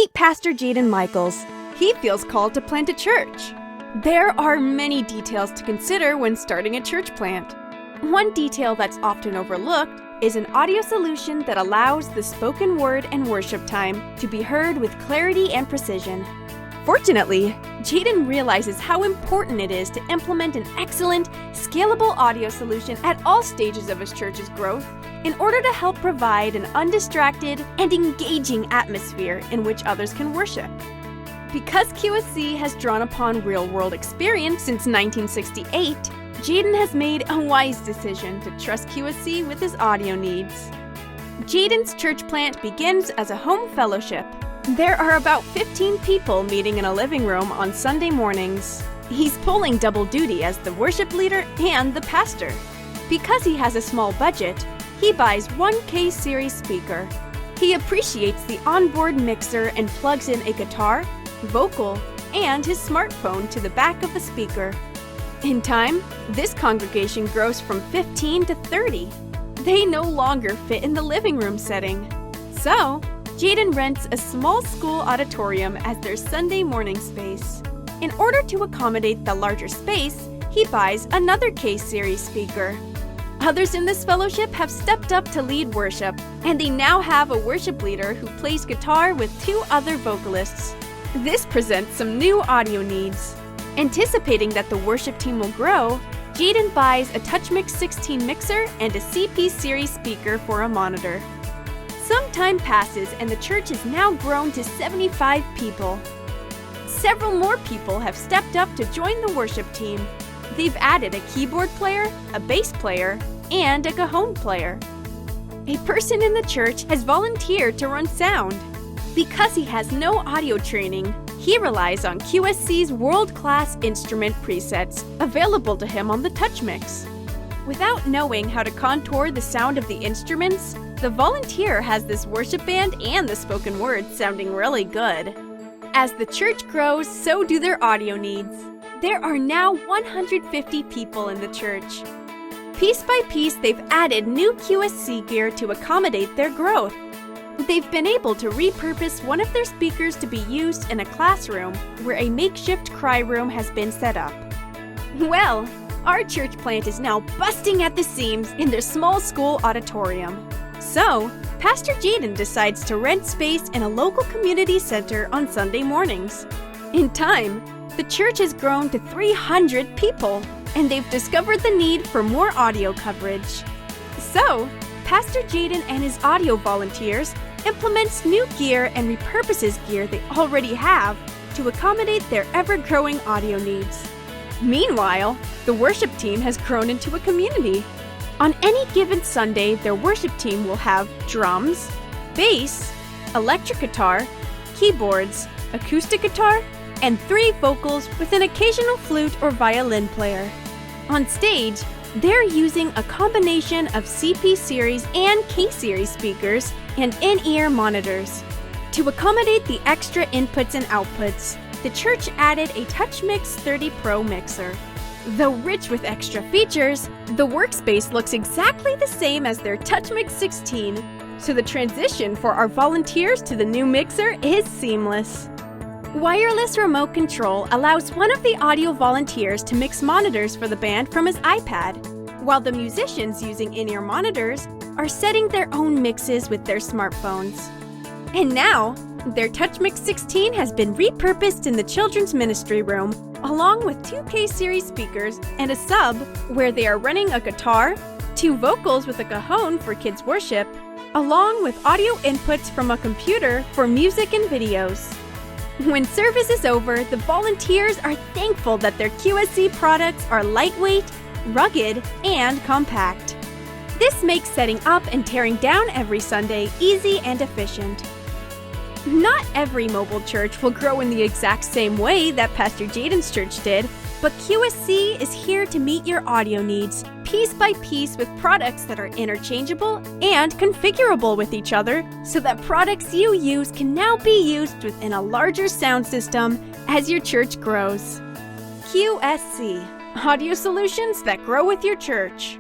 Meet Pastor Jayden Michaels. He feels called to plant a church. There are many details to consider when starting a church plant. One detail that's often overlooked is an audio solution that allows the spoken word and worship time to be heard with clarity and precision. Fortunately, Jaydon realizes how important it is to implement an excellent, scalable audio solution at all stages of his church's growth in order to help provide an undistracted and engaging atmosphere in which others can worship. Because QSC has drawn upon real-world experience since 1968, Jaydon has made a wise decision to trust QSC with his audio needs. Jaydon's church plant begins as a home fellowship. There are about 15 people meeting in a living room on Sunday mornings. He's pulling double duty as the worship leader and the pastor. Because he has a small budget, he buys one K-series speaker. He appreciates the onboard mixer and plugs in a guitar, vocal, and his smartphone to the back of the speaker. In time, this congregation grows from 15 to 30. They no longer fit in the living room setting. So, Jaydon rents a small school auditorium as their Sunday morning space. In order to accommodate the larger space, he buys another K-series speaker. Others in this fellowship have stepped up to lead worship, and they now have a worship leader who plays guitar with 2 other vocalists. This presents some new audio needs. Anticipating that the worship team will grow, Jaydon buys a TouchMix 16 mixer and a CP series speaker for a monitor. Some time passes and the church has now grown to 75 people. Several more people have stepped up to join the worship team. They've added a keyboard player, a bass player, and a cajon player. A person in the church has volunteered to run sound. Because he has no audio training, he relies on QSC's world-class instrument presets available to him on the TouchMix. Without knowing how to contour the sound of the instruments, the volunteer has this worship band and the spoken word sounding really good. As the church grows, so do their audio needs. There are now 150 people in the church. Piece by piece, they've added new QSC gear to accommodate their growth. They've been able to repurpose one of their speakers to be used in a classroom where a makeshift cry room has been set up. Well, our church plant is now busting at the seams in their small school auditorium. So, Pastor Jayden decides to rent space in a local community center on Sunday mornings. In time, the church has grown to 300 people, and they've discovered the need for more audio coverage. So, Pastor Jaydon and his audio volunteers implements new gear and repurposes gear they already have to accommodate their ever-growing audio needs. Meanwhile, the worship team has grown into a community. On any given Sunday, their worship team will have drums, bass, electric guitar, keyboards, acoustic guitar, and 3 vocals with an occasional flute or violin player. On stage, they're using a combination of CP series and K series speakers and in-ear monitors. To accommodate the extra inputs and outputs, the church added a TouchMix 30 Pro mixer. Though rich with extra features, the workspace looks exactly the same as their TouchMix 16, so the transition for our volunteers to the new mixer is seamless. Wireless remote control allows one of the audio volunteers to mix monitors for the band from his iPad, while the musicians using in-ear monitors are setting their own mixes with their smartphones. And now, their TouchMix 16 has been repurposed in the children's ministry room, along with 2 K-series speakers and a sub where they are running a guitar, 2 vocals with a cajon for kids' worship, along with audio inputs from a computer for music and videos. When service is over, the volunteers are thankful that their QSC products are lightweight, rugged, and compact. This makes setting up and tearing down every Sunday easy and efficient. Not every mobile church will grow in the exact same way that Pastor Jaydon's church did, but QSC is here to meet your audio needs, piece by piece with products that are interchangeable and configurable with each other, so that products you use can now be used within a larger sound system as your church grows. QSC, audio solutions that grow with your church.